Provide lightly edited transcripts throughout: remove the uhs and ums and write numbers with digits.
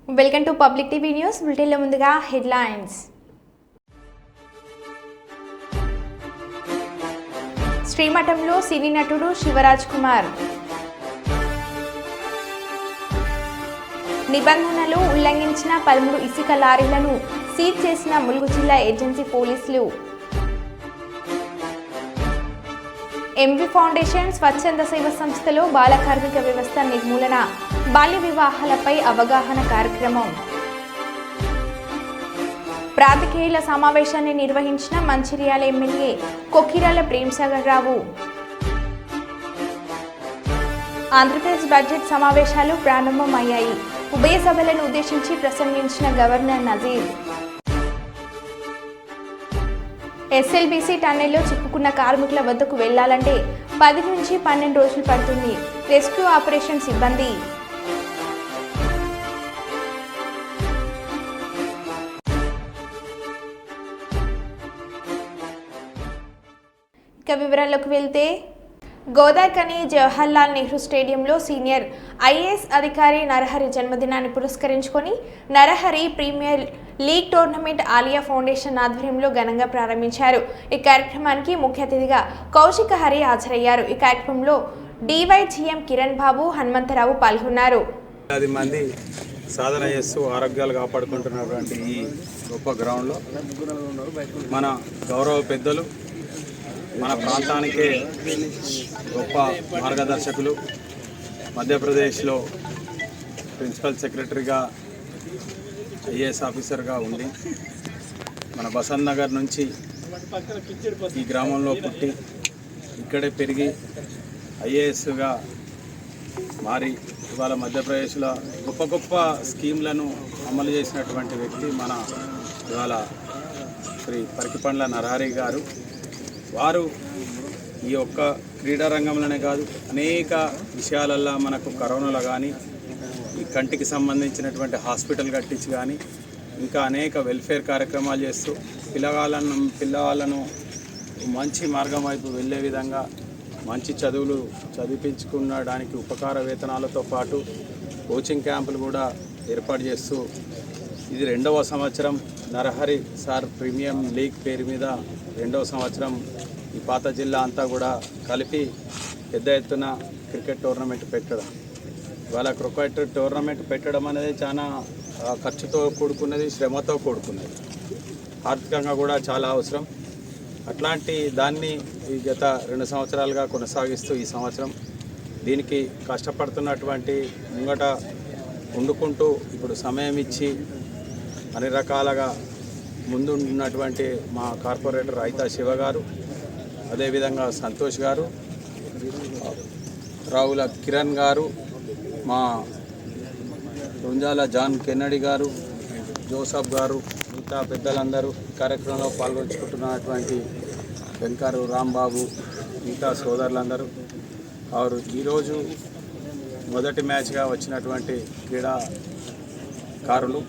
Welcome to public TV news. బులెటిన్లో ముందుగా headlines. శ్రీమఠంలో సినీ నటుడు శివరాజ్ కుమార్. నిబంధనలు ఉల్లంఘించిన 13 ఇసుక లారీలను సీజ్ చేసిన ములుగు జిల్లా ఏజెన్సీ పోలీసులు. ఎంవి ఫౌండేషన్ స్వచ్ఛంద సేవ సంస్థలో బాల కార్మిక వ్యవస్థ నిర్మూలన, బాల్య వివాహాలపై అవగాహన కార్యక్రమం. ప్రాతికేయుల సమావేశాన్ని నిర్వహించిన మంచిర్యాల ఎమ్మెల్యే కొక్కిరాల ప్రేమ్సాగర్ రావు. ఆంధ్రప్రదేశ్ బడ్జెట్ సమావేశాలు ప్రారంభమయ్యాయి. ఉభయ సభలను ఉద్దేశించి ప్రసంగించిన గవర్నర్ నజీర్. ఎస్ఎల్బీసీ టన్నెల్లో చిక్కుకున్న కార్మికుల వద్దకు వెళ్లాలంటే 10 నుంచి 12 రోజులు పడుతుంది. రెస్క్యూ ఆపరేషన్ సిబ్బంది. ఇక వివరాల్లోకి వెళ్తే, గోదావరిఖని జవహర్లాల్ నెహ్రూ స్టేడియంలో సీనియర్ ఐఏఎస్ అధికారి నరహరి జన్మదినాన్ని పురస్కరించుకొని Narahari premier league tournament Aliya foundation ఆధ్వర్యంలో ఘనంగా ప్రారంభించారు. ఈ కార్యక్రమానికి ముఖ్య అతిథిగా కౌశిక హరి హాజరయ్యారు. ఈ కార్యక్రమంలో డివైజీఎం కిరణ్ బాబు, హనుమంతరావు పాల్గొన్నారు. 10 మంది సాధన చేస్తూ ఆరోగ్యాలు కాపాడుకుంటున్నటువంటి ఈ గొప్ప గ్రౌండ్లో మన గౌరవ పెద్దలు, మన ప్రాంతానికే గొప్ప మార్గదర్శకులు, మధ్యప్రదేశ్లో ప్రిన్సిపల్ సెక్రటరీగా ఐఏఎస్ ఆఫీసర్గా ఉండి మన బసంత్ నగర్ నుంచి ఈ గ్రామంలో పుట్టి ఇక్కడే పెరిగి ఐఏఎస్గా మారి ఇవాళ మధ్యప్రదేశ్లో గొప్ప గొప్ప స్కీమ్లను అమలు చేసినటువంటి వ్యక్తి మన ఇవాళ శ్రీ పరికిపండ్ల నరహరి గారు. వారు ఈ యొక్క క్రీడా రంగంలోనే కాదు, అనేక విషయాలల్లో మనకు కరోనాలో కానీ, ఈ కంటికి సంబంధించినటువంటి హాస్పిటల్ కట్టించి కానీ, ఇంకా అనేక వెల్ఫేర్ కార్యక్రమాలు చేస్తూ పిల్లవాళ్ళను మంచి మార్గం వైపు వెళ్ళే విధంగా మంచి చదువులు చదివించుకునడానికి ఉపకార వేతనాలతో పాటు కోచింగ్ క్యాంపులు కూడా ఏర్పాటు చేస్తూ ఇది 2వ సంవత్సరం నరహరి సార్ ప్రీమియం లీగ్ పేరు మీద 2వ సంవత్సరం ఈ పాత జిల్లా అంతా కూడా కలిపి పెద్ద ఎత్తున క్రికెట్ టోర్నమెంట్ పెట్టడం. ఇవాళ క్రికెట్ టోర్నమెంట్ పెట్టడం అనేది చాలా ఖర్చుతో కూడుకున్నది, శ్రమతో కూడుకున్నది, ఆర్థికంగా కూడా చాలా అవసరం. అట్లాంటి దాన్ని ఈ గత 2 సంవత్సరాలుగా కొనసాగిస్తూ ఈ సంవత్సరం దీనికి కష్టపడుతున్నటువంటి ముంగట వండుకుంటూ ఇప్పుడు సమయం ఇచ్చి అన్ని రకాలుగా ముందున్నటువంటి మా కార్పొరేటర్ రైతా శివ గారు, అదేవిధంగా సంతోష్ గారు, రావుల కిరణ్ గారు, మా రుంజాల జాన్ కెన్నడి గారు, జోసఫ్ గారు, మిగతా పెద్దలందరూ కార్యక్రమంలో పాల్గొంచుకుంటున్నటువంటి వెంకరు రాంబాబు, మిగతా సోదరులందరూ వారు ఈరోజు మొదటి మ్యాచ్గా వచ్చినటువంటి క్రీడాకారులు.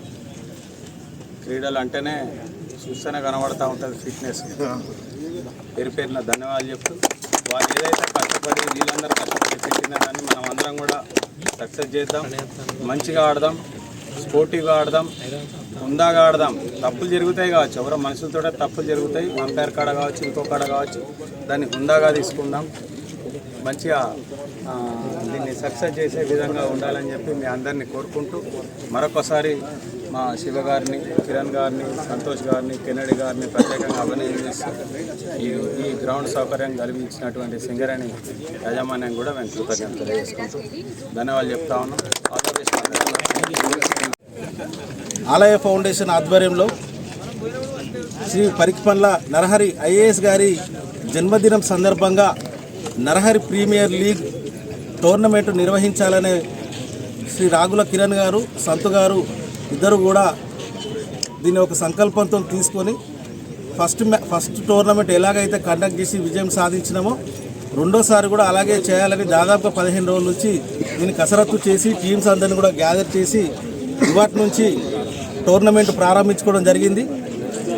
క్రీడలు అంటేనే చూస్తేనే కనబడుతూ ఉంటుంది ఫిట్నెస్. పేరున ధన్యవాదాలు చెప్తూ వాళ్ళు ఏదైతే కష్టపడి వీళ్ళందరూ కష్టపడి పెట్టిన దాన్ని మనం అందరం కూడా సక్సెస్ చేద్దాం, మంచిగా ఆడదాం, స్పోర్టివ్గా ఆడదాం, హుందాగా ఆడదాం. తప్పులు జరుగుతాయి కావచ్చు, ఎవరో మనుషులతో తప్పులు జరుగుతాయి, అంపైర్ కాడ కావచ్చు, ఇంకో కాడ కావచ్చు, దాన్ని హుందాగా తీసుకుందాం, మంచిగా దీన్ని సక్సెస్ చేసే విధంగా ఉండాలని చెప్పి మీ అందరినీ కోరుకుంటూ మరొకసారి మా శివ గారిని, కిరణ్ గారిని, సంతోష్ గారిని, కెన్నడి గారిని ప్రత్యేకంగా అభినందిస్తూ ఈ గ్రౌండ్ సౌకర్యం కలిగించినటువంటి సింగరేణి యాజమాన్యం కూడా మేము కృతజ్ఞతలు తెలియజేసుకుంటూ ధన్యవాదాలు చెప్తా ఉన్నాం. ఆలయ ఫౌండేషన్ ఆధ్వర్యంలో శ్రీ పరికిపండ్ల నరహరి ఐఏఎస్ గారి జన్మదినం సందర్భంగా నరహరి ప్రీమియర్ లీగ్ టోర్నమెంట్ నిర్వహించాలనే శ్రీ రాగుల కిరణ్ గారు, సంతు గారు ఇద్దరు కూడా దీన్ని ఒక సంకల్పంతో తీసుకొని ఫస్ట్ టోర్నమెంట్ ఎలాగైతే కండక్ట్ చేసి విజయం సాధించినామో రెండోసారి కూడా అలాగే చేయాలని దాదాపుగా 15 రోజుల నుంచి దీన్ని కసరత్తు చేసి టీమ్స్ అందరిని కూడా గ్యాదర్ చేసి ఇవాటి నుంచి టోర్నమెంట్ ప్రారంభించుకోవడం జరిగింది.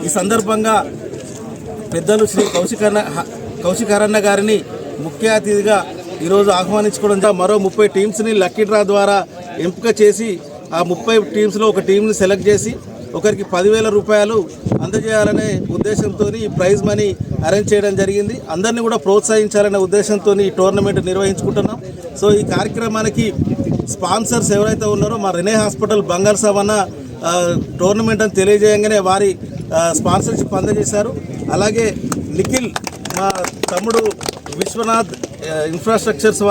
ఈ సందర్భంగా పెద్దలు శ్రీ కౌశికరన్న గారిని ముఖ్య అతిథిగా ఈరోజు ఆహ్వానించుకోవడం, మరో 30 టీమ్స్ని లక్కీ డ్రా ద్వారా ఎంపిక చేసి ఆ 30 టీమ్స్లో ఒక టీంని సెలెక్ట్ చేసి ఒకరికి 10,000 రూపాయలు అందజేయాలనే ఉద్దేశంతో ఈ ప్రైజ్ మనీ అరేంజ్ చేయడం జరిగింది. అందరినీ కూడా ప్రోత్సహించాలనే ఉద్దేశంతో ఈ టోర్నమెంట్ నిర్వహించుకుంటున్నాం. సో ఈ కార్యక్రమానికి స్పాన్సర్స్ ఎవరైతే ఉన్నారో మా రెనే హాస్పిటల్ బంగారు సామన్న టోర్నమెంట్ అని తెలియజేయంగానే వారి స్పాన్సర్షిప్ అందజేశారు. అలాగే నిఖిల్ మా తమ్ముడు విశ్వనాథ్ ఇన్ఫ్రాస్ట్రక్చర్స్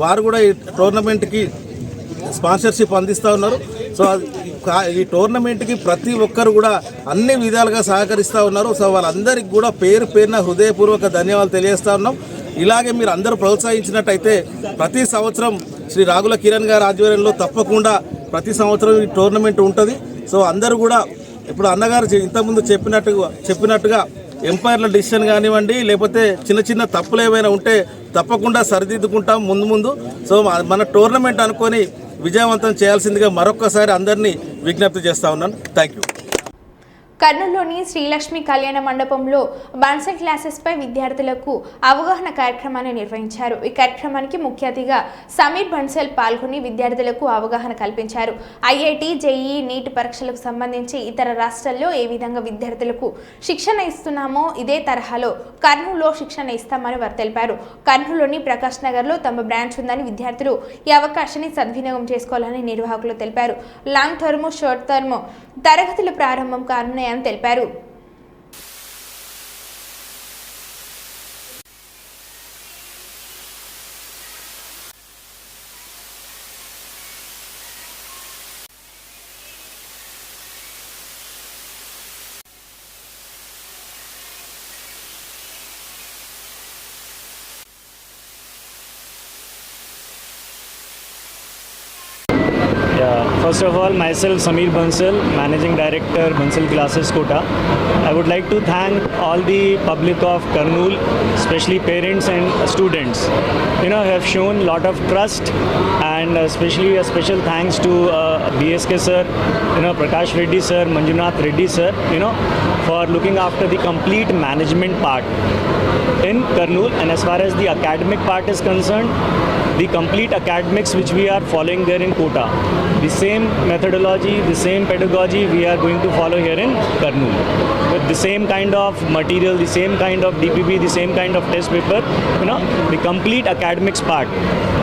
వారు కూడా ఈ టోర్నమెంట్కి స్పాన్సర్షిప్ అందిస్తూ ఉన్నారు. సో ఈ టోర్నమెంట్కి ప్రతి ఒక్కరు కూడా అన్ని విధాలుగా సహకరిస్తూ ఉన్నారు. సో వాళ్ళందరికీ కూడా పేరున హృదయపూర్వక ధన్యవాదాలు తెలియజేస్తూ ఉన్నాం. ఇలాగే మీరు అందరూ ప్రోత్సహించినట్టయితే ప్రతి సంవత్సరం శ్రీ రాగుల కిరణ్ గారి ఆధ్వర్యంలో తప్పకుండా ప్రతి సంవత్సరం ఈ టోర్నమెంట్ ఉంటుంది. సో అందరూ కూడా ఇప్పుడు అన్నగారు ఇంతకుముందు చెప్పినట్టుగా ఎంపైర్ల డిసిషన్ కానివ్వండి, లేకపోతే చిన్న చిన్న తప్పులు ఏమైనా ఉంటే తప్పకుండా సరిదిద్దుకుంటాం ముందు. సో మన టోర్నమెంట్ అనుకొని విజయవంతం చేయాల్సిందిగా మరొక్కసారి అందరినీ విజ్ఞప్తి చేస్తూ ఉన్నాను. Thank you. కర్నూలులోని శ్రీలక్ష్మి కళ్యాణ మండపంలో బన్సల్ క్లాసెస్పై విద్యార్థులకు అవగాహన కార్యక్రమాన్ని నిర్వహించారు. ఈ కార్యక్రమానికి ముఖ్య అతిథిగా సమీర్ బన్సల్ పాల్గొని విద్యార్థులకు అవగాహన కల్పించారు. ఐఐటి, జేఈఈ, నీట్ పరీక్షలకు సంబంధించి ఇతర రాష్ట్రాల్లో ఏ విధంగా విద్యార్థులకు శిక్షణ ఇస్తున్నామో ఇదే తరహాలో కర్నూలులో శిక్షణ ఇస్తామని వారు తెలిపారు. కర్నూలులోని ప్రకాష్ నగర్లో తమ బ్రాంచ్ ఉందని విద్యార్థులు ఈ అవకాశాన్ని సద్వినియోగం చేసుకోవాలని నిర్వాహకులు తెలిపారు. లాంగ్ టర్మ్, షార్ట్ టర్మ్ తరగతులు ప్రారంభం కానున్నాయని తెలిపారు. First of all, myself Sameer Bansal, Managing Director, Bansal Classes, Kota. I would like to thank all the public of Kurnool, especially parents and students. Have shown a lot of trust, and especially a special thanks to BSK sir, Prakash Reddy sir, Manjunath Reddy sir, for looking after the complete management part in Kurnool. And as far as the academic part is concerned, the complete academics which we are following there in Kota, the same methodology, the same pedagogy we are going to follow here in Kurnool, with the same kind of material, the same kind of DPP, the same kind of test paper, the complete academics part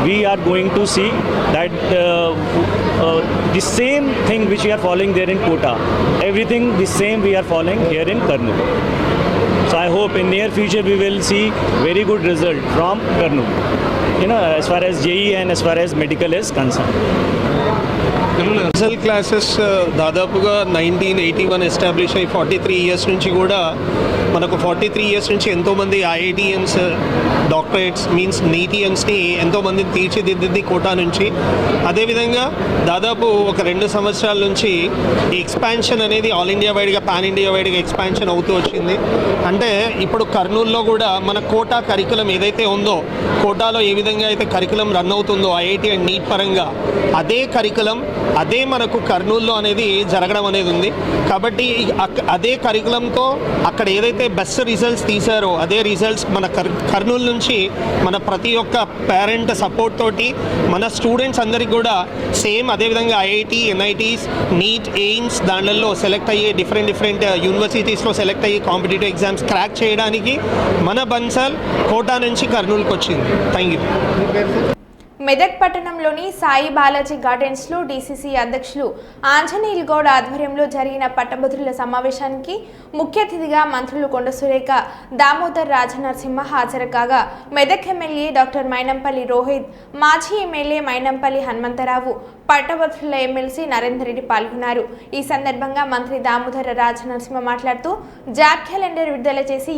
we are going to see that the same thing which we are following there in Kota, everything the same we are following here in Kurnool. So I hope in near future we will see very good result from Kurnool, as far as JEE and as far as medical is concerned. Bansal classes దాదాపుగా 1981 establish అయ్యి 43 years నుంచి కూడా మనకు 43 years నుంచి ఎంతోమంది IITians, doctorates means నీటియన్స్ని ఎంతోమందిని తీర్చిదిద్దింది quota నుంచి. అదేవిధంగా దాదాపు ఒక 2 సంవత్సరాల నుంచి ఈ ఎక్స్పాన్షన్ అనేది ఆల్ ఇండియా వైడ్గా, పాన్ ఇండియా వైడ్గా ఎక్స్పాన్షన్ అవుతూ వచ్చింది. అంటే ఇప్పుడు కర్నూలులో కూడా మన కోటా కరికులం ఏదైతే ఉందో, కోటాలో ఏ విధంగా అయితే కరికులం రన్ అవుతుందో ఐఐటి అండ్ నీట్ పరంగా, అదే కరికులం అదే మనకు కర్నూలులో అనేది జరగడం అనేది ఉంది. కాబట్టి అదే కరికులంతో అక్కడ ఏదైతే బెస్ట్ రిజల్ట్స్ తీశారో అదే రిజల్ట్స్ మన కర్నూలు నుంచి మన ప్రతి ఒక్క పేరెంట్ సపోర్ట్ తోటి మన స్టూడెంట్స్ అందరికీ కూడా సేమ్ అదేవిధంగా ఐఐటి, ఎన్ఐటీస్, నీట్, ఎయిమ్స్ దాంట్లో సెలెక్ట్ అయ్యే డిఫరెంట్ యూనివర్సిటీస్లో సెలెక్ట్ అయ్యి కాంపిటేటివ్ ఎగ్జామ్స్ క్రాక్ చేయడానికి మన బన్సల్ కోటా నుంచి కర్నూలుకి వచ్చింది. Thank you. మెదక్ పట్టణంలోని సాయి బాలాజీ గార్డెన్స్లో డీసీసీ అధ్యక్షులు ఆంజనేయులు గౌడ్ ఆధ్వర్యంలో జరిగిన పట్టభద్రుల సమావేశానికి ముఖ్య అతిథిగా మంత్రులు కొండ సురేఖ, దామోదర్ రాజనరసింహ హాజరు కాగా మెదక్ ఎమ్మెల్యే డాక్టర్ మైనంపల్లి రోహిత్, మాజీ ఎమ్మెల్యే మైనంపల్లి హనుమంతరావు, పట్టభద్రుల ఎమ్మెల్సీ నరేందర్ రెడ్డి పాల్గొన్నారు. ఈ సందర్భంగా మంత్రి దామోదర్ రాజనరసింహ మాట్లాడుతూ జాబ్ క్యాలెండర్ విడుదల చేసి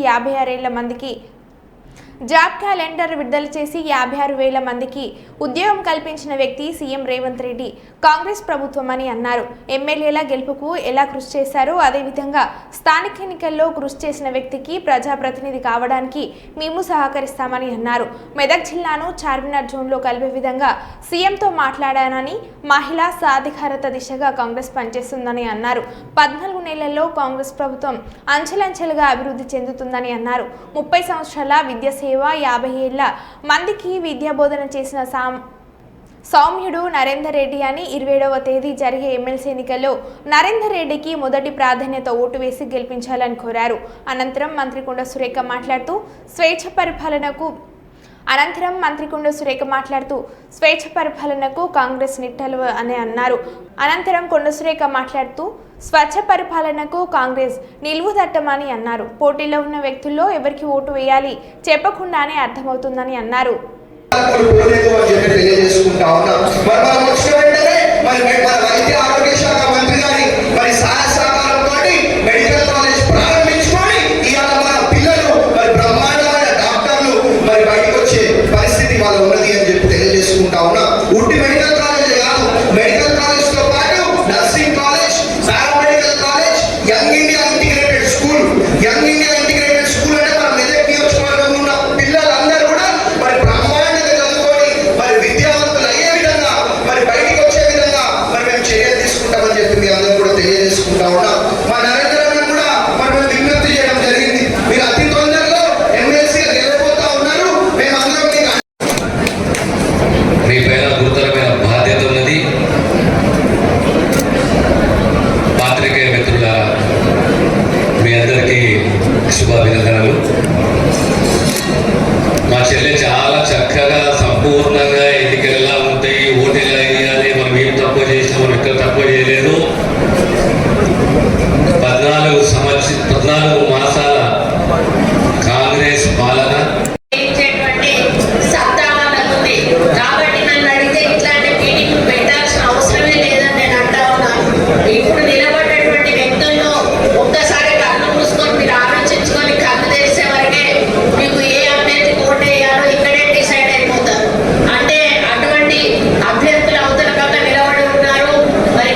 56,000 మందికి ఉద్యోగం కల్పించిన వ్యక్తి సీఎం రేవంత్ రెడ్డి, కాంగ్రెస్ ప్రభుత్వం అని అన్నారు. ఎమ్మెల్యేల గెలుపుకు ఎలా కృషి చేశారో అదేవిధంగా స్థానిక ఎన్నికల్లో కృషి చేసిన వ్యక్తికి ప్రజాప్రతినిధి కావడానికి మేము సహకరిస్తామని అన్నారు. మెదక్ జిల్లాను చార్మినార్ జోన్లో కలిపే విధంగా సీఎంతో మాట్లాడానని, మహిళా సాధికారత దిశగా కాంగ్రెస్ పనిచేస్తుందని అన్నారు. 14 నెలల్లో కాంగ్రెస్ ప్రభుత్వం అంచెలంచెలుగా అభివృద్ధి చెందుతుందని అన్నారు. 30 సంవత్సరాల విద్య సేవ, 50 ఏళ్ల మందికి విద్యాబోధన చేసిన సౌమ్యుడు నరేందర్ రెడ్డి అని 27వ తేదీ జరిగే ఎమ్మెల్సీ ఎన్నికల్లో నరేందర్ రెడ్డికి మొదటి ప్రాధాన్యత ఓటు వేసి గెలిపించాలని కోరారు. అనంతరం మంత్రి కొండ సురేఖ మాట్లాడుతూ స్వేచ్ఛ పరిపాలనకు కాంగ్రెస్ నిట్టలు అని అన్నారు. అనంతరం కొండ సురేఖ మాట్లాడుతూ స్వచ్ఛ పరిపాలనకు కాంగ్రెస్ నిలువుదట్టమని అన్నారు. పోటీలో ఉన్న వ్యక్తుల్లో ఎవరికి ఓటు వేయాలి చెప్పకుండానే అర్థమవుతుందని అన్నారు. తెలియజేసుకుంటా ఉన్నాం. వైద్య ఆరోగ్య శాఖ మంత్రి గారి సహాయ సహకారంతో మెడికల్ కాలేజ్ ప్రారంభించుకొని ఇవాళ మన పిల్లలు బ్రహ్మాండమైన డాక్టర్లు బయటకు వచ్చే పరిస్థితి వాళ్ళ ఉన్నది అని చెప్పి తెలియజేసుకుంటా ఉన్నాం. ఉట్టి మెడికల్ కాలేజ్ కాదు, మెడికల్ కాలేజ్ తో పాటు nursing college, paramedical college, young India integrated school అంటే మన మెదక్ నియోజకవర్గంలో ఉన్న పిల్లలందరూ కూడా బ్రహ్మాండంగా చదువుకొని విద్యావంతులు అయ్యే విధంగా బయటికి వచ్చే విధంగా మేము చర్యలు తీసుకుంటామని చెప్పి మీ అందరూ కూడా తెలియజేసుకుంటా ఉన్నాం. మా నరేంద్ర కూడా మేము విజ్ఞప్తి చేయడం జరిగింది. మీరు అతి తొందరలో ఎమ్మెల్సీగా గెలవబోతా ఉన్నారు. మేము అందరం మీ పైన గురుతరమైన బాధ్యత ఉన్నది. పాత్రికేయ మిత్రులారా, మీ అందరికీ శుభాభినందనలు. మా చెల్లె చాలా చక్కగా సంపూర్ణంగా ఎన్నికలు ఎలా ఉంటాయి, ఓటు ఎలా వేయాలి, మనం ఏం తక్కువ చేసినా మనం ఎక్కడ తక్కువ చేయలేదు. 14 మాసాల కాంగ్రెస్ పాలన కాబట్టి నన్ను అడిగితే ఇట్లాంటి మీటింగ్ పెట్టాల్సిన అవసరమే లేదని నేను అంటా ఉన్నాను. ఇప్పుడు నిలబడినటువంటి వ్యక్తుల్లో ఒక్కసారి కళ్ళు మూసుకొని మీరు ఆలోచించుకొని కళ్ళు తెరిసే వరకే మీకు ఏ అభ్యర్థి ఓటు వేయాలో ఇక్కడే డిసైడ్ అయిపోతారు. అంటే అటువంటి అభ్యర్థులు అవతల పక్క నిలబడి ఉన్నారు.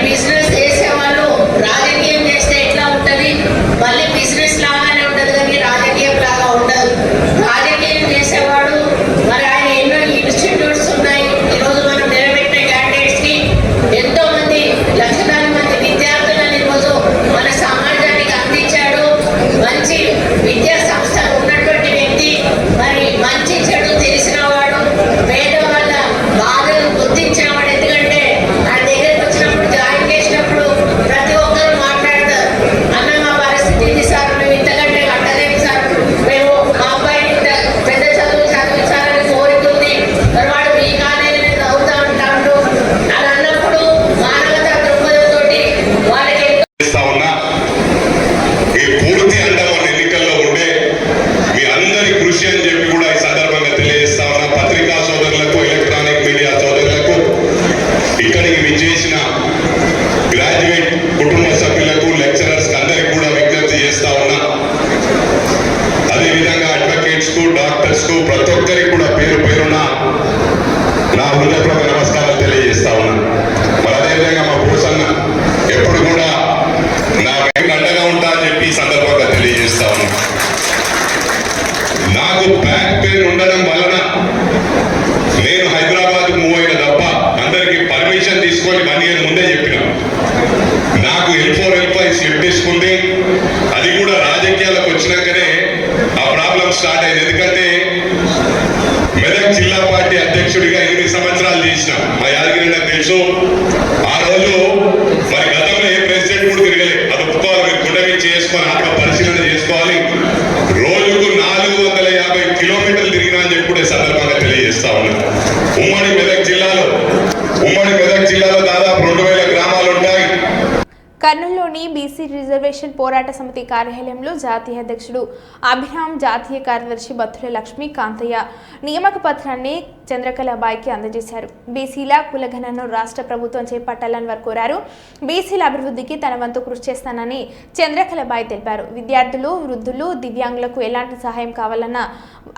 బిజినెస్ చేసే వాళ్ళు రాజకీయం చేస్తే ఎట్లా ఉంటది, మళ్ళీ బిజినెస్ లాగానే ఉంటది కానీ రాజకీయం లాగా ఉండదు. రాజకీయం చేసేవాడు ఆయన ఎన్నో ఇన్స్టిట్యూట్స్ ఉన్నాయి. ఈరోజు మనం నిలబెట్టిన క్యాండిడేట్స్ కి ఎంతో మంది లక్షలాది మంది విద్యార్థులను ఈరోజు మన సమాజానికి అందించాడు. మంచి విద్యా సంస్థ ఉన్నటువంటి వ్యక్తి, మంచి చెడు తెలిసిన వాడు, పేదవాళ్ళ బాధలు గుర్తించిన వాడు. ఎందుకంటే ఆయన దగ్గరికి వచ్చినప్పుడు జాయిన్ చేసినప్పుడు ప్రతి ఒక్కరు మాట్లాడతారు, అన్న మా పరిస్థితి ఇది సార్, మేము ఇంతకంటే కట్టలేము సార్, మేము మా అబ్బాయిని పెద్ద చదువు చదివించాలని కోరుకుంది, వాడు మీ కాలేజీని చదువుతా ఉంటాడు అని అన్నప్పుడు మానవతా దృక్పథంతో వాళ్ళకి ఈ పూర్తి అండమాన్ ఎన్నికల్లో ఉండే మీ అందరి కృషి అని చెప్పి కూడా ఈ సందర్భంగా తెలియజేస్తా ఉన్నా. పత్రికా సోదరులకు, ఎలక్ట్రానిక్ మీడియా సోదరులకు, ఇక్కడికి విచ్చేసిన గ్రాడ్యుయేట్ కుటుంబ సభ్యులకు, లెక్చరర్స్ అందరికి కూడా విజ్ఞప్తి చేస్తా ఉన్నా. అదేవిధంగా అడ్వకేట్స్ కు, డాక్టర్స్ కు, ప్రతి ఒక్కరికి కూడా పేరు పేరున నా హృదయపూర్వక నమస్కారాలు తెలియజేస్తా ఉన్నా. అదేవిధంగా మా భూసన్న ఎప్పుడు కూడా నా అండగా ఉంటా అని చెప్పి ఈ సందర్భంగా తెలియజేస్తా ఉన్నా. నాకు బ్యాక్ పెయిన్ ఉండడం వలన నేను హైదరాబాద్ మూవ్ అయిన తప్ప అందరికి పర్మిషన్ తీసుకొని 1 year ముందే చెప్పిన. నాకు L4, L5 స్లిప్ తీసుకుంది. అది కూడా రాజకీయాలకు వచ్చినాకనే ఆ ప్రాబ్లం స్టార్ట్ అయింది. ఎందుకంటే మెదక్ జిల్లా పార్టీ అధ్యక్షుడిగా 8 సంవత్సరాలు చేసిన మా యాదగిరి నాకు తెలుసు. ఆ రోజు గతంలో ఏ ప్రెసిడెంట్ కూడా తిరగలేదు. అది ఒప్పుకోవాలి, మీరు గుండె చేసుకొని ఆత్మ పరిశీలన చేసుకోవాలి. రోజుకు 450 కిలోమీటర్లు తిరిగినా అని చెప్పి సందర్భంగా తెలియజేస్తా ఉన్నాను. ఉమ్మడి మెదక్ జిల్లాలో దాదాపు 2000 గ్రామాలు ఉంటాయి. కర్నూలులోని బీసీ రిజర్వేషన్ పోరాట సమితి కార్యాలయంలో జాతీయ అధ్యక్షుడు అభిరామ్, జాతీయ కార్యదర్శి బత్తుల లక్ష్మీ కాంతయ్య నియామక పత్రాన్ని చంద్రకళాబాయికి అందజేశారు. బీసీల కులగణను రాష్ట్ర ప్రభుత్వం చేపట్టాలని వారు కోరారు. బీసీల అభివృద్ధికి తన వంతు కృషి చేస్తానని చంద్రకళాబాయి తెలిపారు. విద్యార్థులు, వృద్ధులు, దివ్యాంగులకు ఎలాంటి సహాయం కావాలన్నా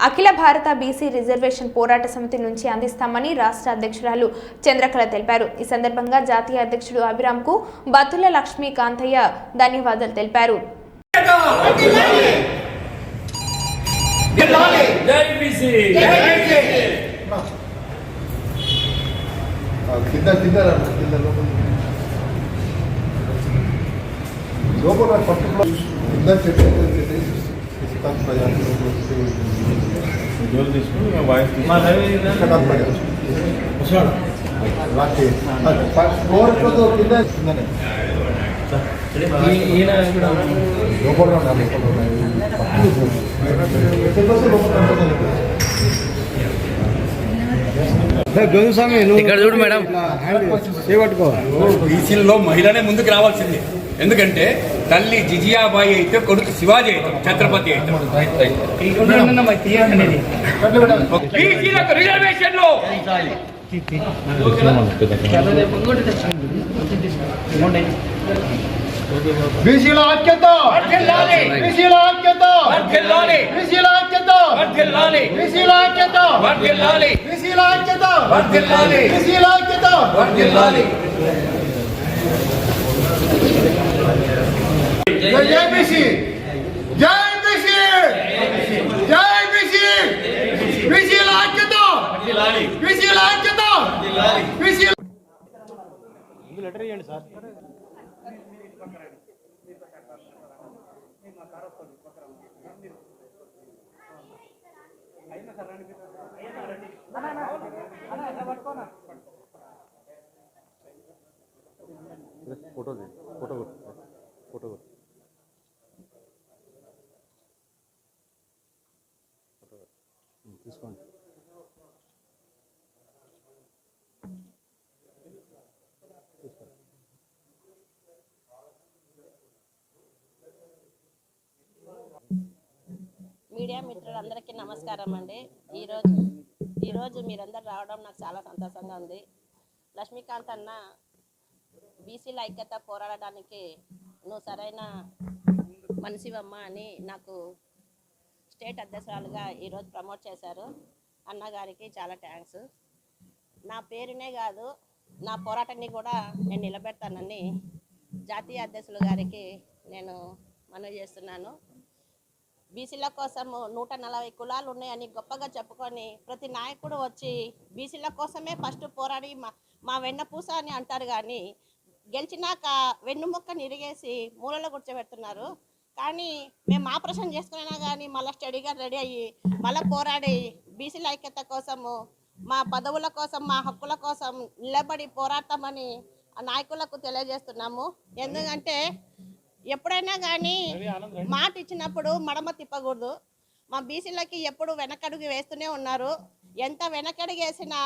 అఖిల భారత బీసీ రిజర్వేషన్ పోరాట సమితి నుంచి అందిస్తామని రాష్ట్ర అధ్యక్షురాలు చంద్రకళ తెలిపారు. ఈ సందర్భంగా జాతీయ అధ్యక్షుడు అభిరామ్కు బత్తుల లక్ష్మీ కాంతయ్య ధన్యవాదాలు తెలిపారు. ఇక్కడ చూడు మేడం, బీసీల్లో మహిళనే ముందుకు రావాల్సింది. ఎందుకంటే తల్లి జిజియాబాయి అయితే కొడుకు శివాజీ అవుతాం, ఛత్రపతి అవుతాం. బీసీలకు రిజర్వేషన్లు బీసీల ఐక్యత, బీసీల ఐక్యత, బీసీల ఐక్యత, బీసీల ఐక్యత, బీసీల ఐక్యత, బీసీల ఐక్యత. జై బీసీ, జై బీసీ, జై బీసీ, బీసీల ఐక్యత, బీసీల ఐక్యత, బీసీ. మీడియా మిత్రులందరికీ నమస్కారం అండి. ఈరోజు మీరందరూ రావడం నాకు చాలా సంతోషంగా ఉంది. లక్ష్మీకాంత్ అన్న బీసీల ఐక్యత పోరాడడానికి నువ్వు సరైన మనిషివమ్మ అని నాకు స్టేట్ అధ్యక్షురాలుగా ఈరోజు ప్రమోట్ చేశారు. అన్నగారికి చాలా థ్యాంక్స్. నా పేరునే కాదు, నా పోరాటాన్ని కూడా నేను నిలబెడతానని జాతీయ అధ్యక్షులు గారికి నేను మనవి చేస్తున్నాను. బీసీల కోసము 140 కులాలు ఉన్నాయని గొప్పగా చెప్పుకొని ప్రతి నాయకుడు వచ్చి బీసీల కోసమే ఫస్ట్ పోరాడి మా వెన్నపూస అని అంటారు, కానీ గెలిచినాక వెన్నుముక్క నిరిగేసి మూలలో కూర్చోబెడుతున్నారు. కానీ మేము ఆపరేషన్ చేసుకున్నా కానీ మళ్ళీ స్టడీగా రెడీ అయ్యి మళ్ళీ పోరాడి బీసీల ఐక్యత కోసము, మా పదవుల కోసం, మా హక్కుల కోసం నిలబడి పోరాడతామని ఆ నాయకులకు తెలియజేస్తున్నాము. ఎందుకంటే ఎప్పుడైనా కానీ మాట ఇచ్చినప్పుడు మడమ తిప్పకూడదు. మా బీసీలకి ఎప్పుడు వెనకడుగు వేస్తూనే ఉన్నారు. ఎంత వెనకడుగు వేసినా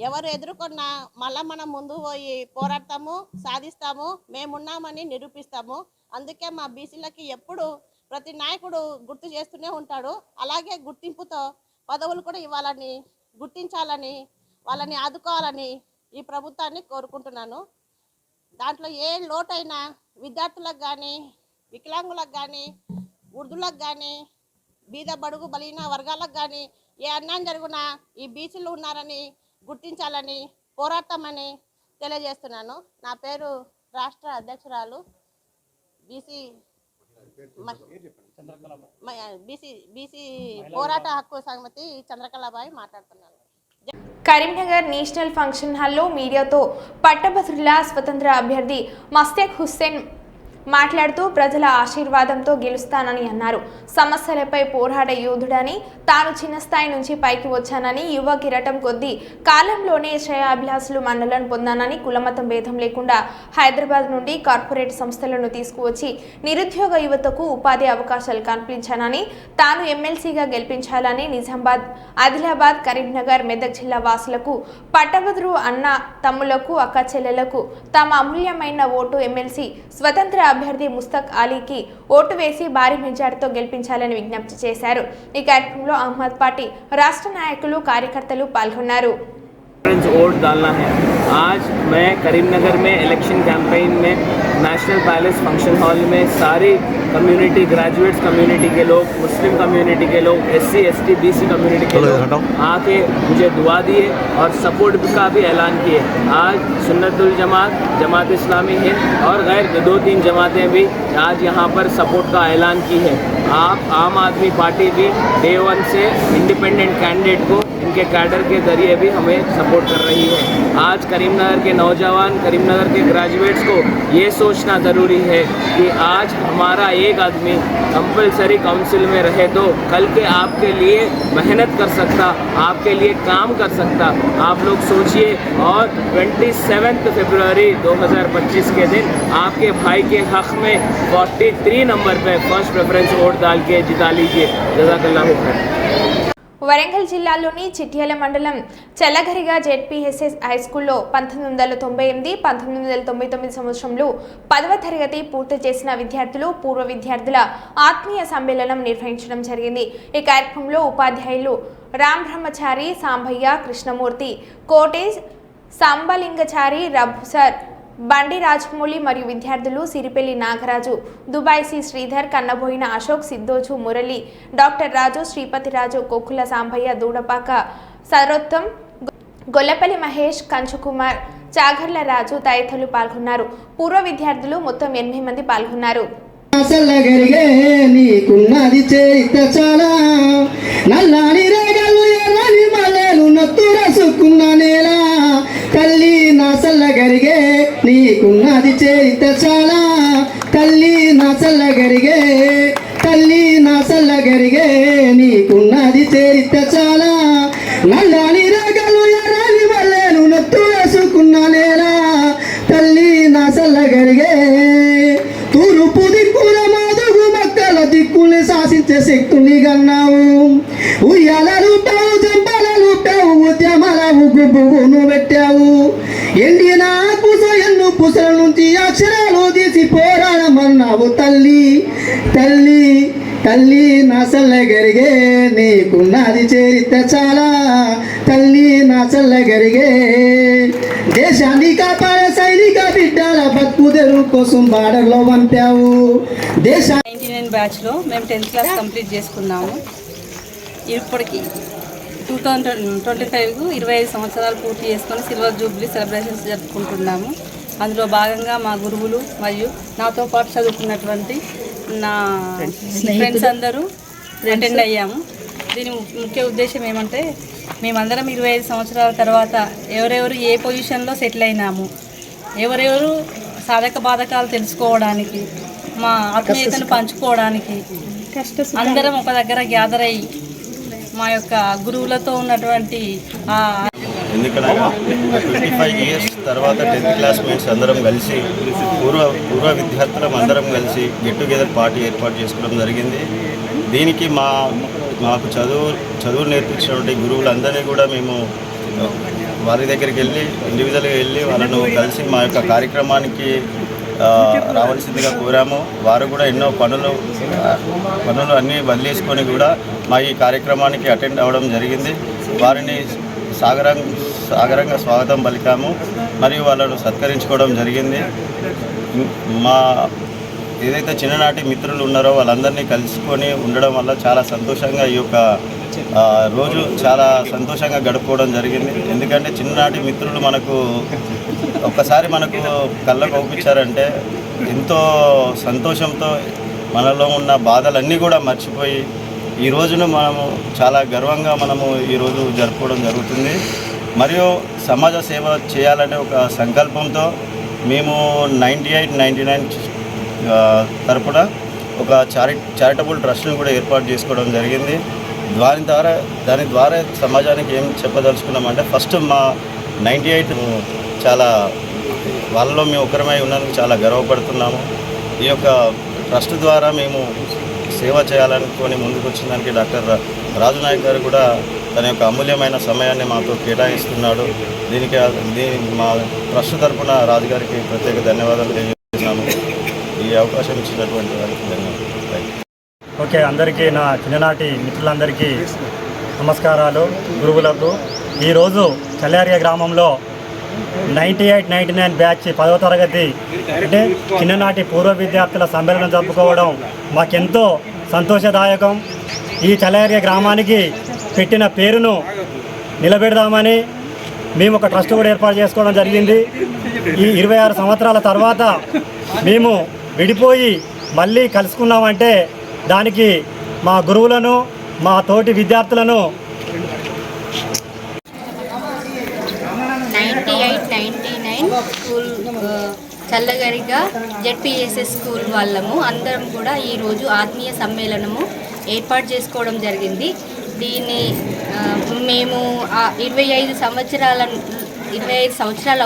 ఎవరు ఎదుర్కొన్నా మళ్ళీ మనం ముందు పోయి పోరాడతాము, సాధిస్తాము, మేమున్నామని నిరూపిస్తాము. అందుకే మా బీసీలకి ఎప్పుడు ప్రతి నాయకుడు గుర్తు చేస్తూనే ఉంటాడు. అలాగే గుర్తింపుతో పదవులు కూడా ఇవ్వాలని, గుర్తించాలని, వాళ్ళని ఆదుకోవాలని ఈ ప్రభుత్వాన్ని కోరుకుంటున్నాను. దాంట్లో ఏ లోటైనా విద్యార్థులకు కానీ, వికలాంగులకు కానీ, వృద్ధులకు కానీ, బీద బడుగు బలిన వర్గాలకు కానీ ఏ అన్యాయం జరుగునా ఈ బీసీలు ఉన్నారని గుర్తించాలని పోరాడతామని తెలియజేస్తున్నాను. నా పేరు రాష్ట్ర అధ్యక్షురాలు బీసీ పోరాట హక్కు సమితి చంద్రకళాబాయి మాట్లాడుతున్నాను. కరీంనగర్ నేషనల్ ఫంక్షన్ హాల్లో మీడియాతో పట్టభద్రుల స్వతంత్ర అభ్యర్థి మస్తక్ హుస్సేన్ మాట్లాడుతూ ప్రజల ఆశీర్వాదంతో గెలుస్తానని అన్నారు. సమస్యలపై పోరాడే యోధుడని, తాను చిన్న స్థాయి నుంచి పైకి వచ్చానని, యువ కిరటం కొద్దీ కాలంలోనే శ్రేయాభిలాషులు మండలం పొందానని, కులమతం భేదం లేకుండా హైదరాబాద్ నుండి కార్పొరేట్ సంస్థలను తీసుకువచ్చి నిరుద్యోగ యువతకు ఉపాధి అవకాశాలు కల్పించానని, తాను ఎమ్మెల్సీగా గెలిపించాలని నిజామాబాద్, ఆదిలాబాద్, కరీంనగర్, మెదక్ జిల్లా వాసులకు, పట్టభద్రు అన్న తమ్ములకు, అక్క చెల్లెలకు తమ అమూల్యమైన ఓటు ఎమ్మెల్సీ స్వతంత్ర అభ్యర్థి ముస్తక్ అలీకి ఓటు వేసి భారీ మెజార్టీతో గెలిపించాలని విజ్ఞప్తి చేశారు. ఈ కార్యక్రమంలో అహ్మద్ పార్టీ రాష్ట్ర నాయకులు, కార్యకర్తలు పాల్గొన్నారు. वोट डालना है। आज मैं करीमनगर में इलेक्शन कैंपेन में नेशनल पैलेस फंक्शन हॉल में सारी कम्युनिटी, ग्रेजुएट्स कम्युनिटी के लोग, मुस्लिम कम्युनिटी के लोग, SC ST BC कम्युनिटी के लोग आके मुझे दुआ दिए और सपोर्ट का भी ऐलान किए। आज सुन्नतुल जमात, जमात इस्लामी हिंद और गैर 2-3 जमातें भी आज यहाँ पर सपोर्ट का ऐलान की है। आप आम आदमी पार्टी भी Day 1 से इंडिपेंडेंट कैंडिडेट को इनके कैडर के जरिए भी हमें सपोर्ट कर रही है। आज करीमनगर के नौजवान, करीमनगर के ग्रेजुएट्स को ये सोच सोचना ज़रूरी है कि आज हमारा एक आदमी कंपलसरी काउंसिल में रहे तो कल के आपके लिए मेहनत कर सकता, आपके लिए काम कर सकता। आप लोग सोचिए और 27 फरवरी 2025 के दिन आपके भाई के हक़ में 43 नंबर पे फर्स्ट प्रेफरेंस वोट डाल के जिता लीजिए। जज़ाकल्लाहु खैर। వరంగల్ జిల్లాలోని చిట్యాల మండలం చల్లగరిగా జెడ్పీఎస్ఎస్ హైస్కూల్లో 1998-1999 సంవత్సరంలో 10వ తరగతి పూర్తి చేసిన విద్యార్థులు పూర్వ విద్యార్థుల ఆత్మీయ సమ్మేళనం నిర్వహించడం జరిగింది। ఈ కార్యక్రమంలో ఉపాధ్యాయులు రామ్ బ్రహ్మచారి, సాంబయ్య, కృష్ణమూర్తి, కోటేజ్, సంబలింగచారి, రఘుసర్, బండి రాజమౌళి మరియు విద్యార్థులు సిరిపెల్లి నాగరాజు, దుబాయ్సి శ్రీధర్, కన్నబోయిన అశోక్, సిద్ధోజు, మురళి, డాక్టర్ రాజు, శ్రీపతిరాజు, కొక్కుల సాంబయ్య, దూడపాక సరోత్తం, గొల్లపల్లి మహేష్, కంచుకుమార్, చాగర్ల రాజు తదితరులు పాల్గొన్నారు। పూర్వ విద్యార్థులు మొత్తం 8 మంది పాల్గొన్నారు। సల్లగరిగే నీకున్నది చేత చాలా నల్లాని రేగలు ఎర్రని మల్లెలు నత్తు రసుకున్న నేల తల్లి నా సల్లగరిగే నీకున్నది చేత చాలా తల్లి నా సల్లగరిగే తల్లి నా సల్లగరిగే నీకున్నది చేత చాలా నల్లాని రేగలు ఎర్రని మల్లెలు నత్తు రసుకున్న నేల తల్లి నా సల్లగరిగే తూర్పు దిక్కుల మాదుగు మక్కల దిక్కుల్ని శాసించే శక్తుల్ని గన్నావు ఉయ్యాలలుటావు జంపాలలుటావు ఉద్యమాల ఉగ్గుబును పెట్టావు ఎండిన కుస ఎన్ను పుసల నుంచి అక్షరాలు తీసి పోరాడమన్నావు తల్లి తల్లి తల్లి నా సల్లగరిగే నీకున్నది చరిత్ర చాలా తల్లి నా సల్లగరిగే దేశాన్ని కాపాడే సైనిక బిడ్డల బతుకు తెరువు కోసం బార్డర్లో పంపావు 99 బ్యాచ్లో మేము 10th క్లాస్ కంప్లీట్ చేసుకున్నాము। ఇప్పటికి 2025కు 25 సంవత్సరాలు పూర్తి చేసుకొని సిల్వర్ జూబ్లీ సెలబ్రేషన్స్ జరుపుకుంటున్నాము। అందులో భాగంగా మా గురువులు మరియు నాతో పాటు చదువుకున్నటువంటి నా ఫ్రెండ్స్ అందరూ అటెండ్ అయ్యాము। దీని ముఖ్య ఉద్దేశం ఏమంటే మేమందరం 25 సంవత్సరాల తర్వాత ఎవరెవరు ఏ పొజిషన్లో సెటిల్ అయినాము, ఎవరెవరు సాధక బాధకాలు తెలుసుకోవడానికి, మా ఆత్మీయతను పంచుకోవడానికి అందరం ఒక దగ్గర గ్యాదర్ అయ్యి మా యొక్క గురువులతో ఉన్నటువంటి ఎందుకనగా 25 ఇయర్స్ తర్వాత 10th క్లాస్ మేట్స్ అందరం కలిసి పూర్వ విద్యార్థులం అందరం కలిసి గెట్ టుగెదర్ పార్టీ ఏర్పాటు చేసుకోవడం జరిగింది। దీనికి మాకు చదువు నేర్పించినటువంటి గురువులందరినీ కూడా మేము వారి దగ్గరికి వెళ్ళి ఇండివిజువల్గా వెళ్ళి వాళ్ళను కలిసి మా యొక్క కార్యక్రమానికి రావాల్సిందిగా కోరాము। వారు కూడా ఎన్నో పనులు అన్నీ వదిలేసుకొని కూడా మా ఈ కార్యక్రమానికి అటెండ్ అవ్వడం జరిగింది। వారిని సాగరంగా స్వాగతం పలికాము మరియు వాళ్ళను సత్కరించుకోవడం జరిగింది। మా ఏదైతే చిన్ననాటి మిత్రులు ఉన్నారో వాళ్ళందరినీ కలుసుకొని ఉండడం వల్ల చాలా సంతోషంగా ఈ యొక్క రోజు చాలా సంతోషంగా గడుపుకోవడం జరిగింది। ఎందుకంటే చిన్ననాటి మిత్రులు ఒక్కసారి మనకు కళ్ళకు అవుపించారంటే ఎంతో సంతోషంతో మనలో ఉన్న బాధలన్నీ కూడా మర్చిపోయి ఈ రోజును మనము చాలా గర్వంగా ఈరోజు జరుపుకోవడం జరుగుతుంది। మరియు సమాజ సేవ చేయాలనే ఒక సంకల్పంతో మేము 98-99 తరపున ఒక చారిటబుల్ ట్రస్ట్ను కూడా ఏర్పాటు చేసుకోవడం జరిగింది। దాని ద్వారా సమాజానికి ఏం చెప్పదలుచుకున్నామంటే ఫస్ట్ మా 98 చాలా వాళ్ళలో మేము ఒకరమై ఉన్నందుకు చాలా గర్వపడుతున్నాము। ఈ యొక్క ట్రస్ట్ ద్వారా మేము సేవ చేయాలనుకొని ముందుకు వచ్చిన దానికి డాక్టర్ రాజు నాయక్ గారు కూడా తన యొక్క అమూల్యమైన సమయాన్ని మాతో కేటాయిస్తున్నాడు। దీనికి మా ట్రస్ట్ తరఫున రాజు గారికి ప్రత్యేక ధన్యవాదాలు తెలియజేస్తున్నాము। ఈ అవకాశం ఇచ్చినటువంటి వారికి ధన్యవాదాలు। ఓకే, అందరికీ నా చిన్ననాటి మిత్రులందరికీ నమస్కారాలు। గురువులకు ఈరోజు చల్లారియా గ్రామంలో 98-99 బ్యాచ్ 10వ తరగతి అంటే చిన్ననాటి పూర్వ విద్యార్థుల సమ్మేళనం జరుపుకోవడం మాకెంతో సంతోషదాయకం। ఈ చల్లారియా గ్రామానికి పెట్టిన పేరును నిలబెడదామని మేము ఒక ట్రస్ట్ కూడా ఏర్పాటు చేసుకోవడం జరిగింది। ఈ 26 సంవత్సరాల తర్వాత మేము విడిపోయి మళ్ళీ కలుసుకున్నామంటే దానికి మా గురువులను మా తోటి విద్యార్థులను 98-99 స్కూల్ చల్లగరి చివరిగా జెడ్పీఎస్ఎస్ స్కూల్ వాళ్ళము అందరం కూడా ఈరోజు ఆత్మీయ సమ్మేళనము ఏర్పాటు చేసుకోవడం జరిగింది. దీన్ని మేము 25 సంవత్సరాలు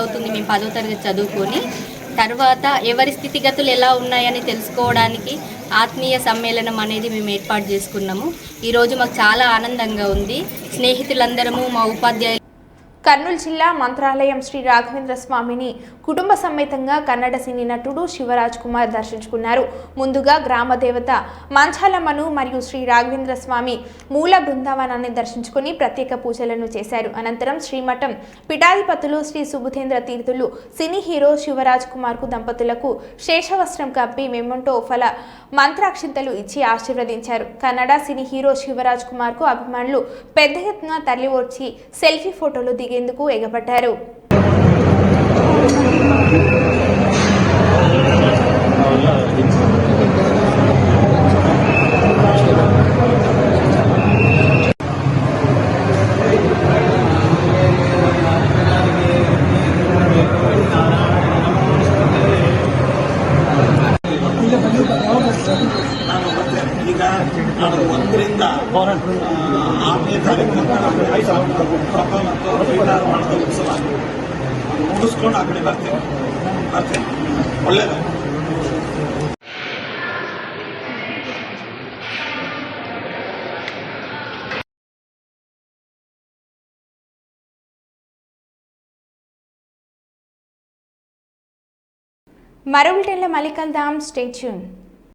అవుతుంది మేము 10వ తరగతి చదువుకొని. తర్వాత ఎవరి స్థితిగతులు ఎలా ఉన్నాయని తెలుసుకోవడానికి ఆత్మీయ సమ్మేళనం అనేది మేము ఏర్పాటు చేసుకున్నాము. ఈరోజు మాకు చాలా ఆనందంగా ఉంది. స్నేహితులందరము మా ఉపాధ్యాయులు. కర్నూలు జిల్లా మంత్రాలయం శ్రీ రాఘవేంద్ర స్వామిని కుటుంబ సమేతంగా కన్నడ సినీ నటుడు శివరాజ్ కుమార్ దర్శించుకున్నారు. ముందుగా గ్రామ దేవత మంచాలమ్మను మరియు శ్రీ రాఘవేంద్ర స్వామి మూల బృందావనాన్ని దర్శించుకుని ప్రత్యేక పూజలను చేశారు. అనంతరం శ్రీమఠం పీఠాధిపతులు శ్రీ సుబుధేంద్ర తీర్థులు సినీ హీరో శివరాజ్ కుమార్కు దంపతులకు శేషవస్త్రం కప్పి మెమంటో ఫల మంత్రాక్షింతలు ఇచ్చి ఆశీర్వదించారు. కన్నడ సినీ హీరో శివరాజ్ కుమార్కు అభిమానులు పెద్ద ఎత్తున తరలి వచ్చి సెల్ఫీ ఫోటోలు దిగేందుకు ఎగబడ్డారు. ಒಂದರಿಂದ 6ನೇ ತಾರೀಕು ಉತ್ಸವ ಮುಗಿಸ್ಕೊಂಡು ಆ ಕಡೆ ಬರ್ತೇನೆ ಒಳ್ಳೇದು. మరో బులెటిన్లో మళ్ళీ కలుద్దాం. Stay tune.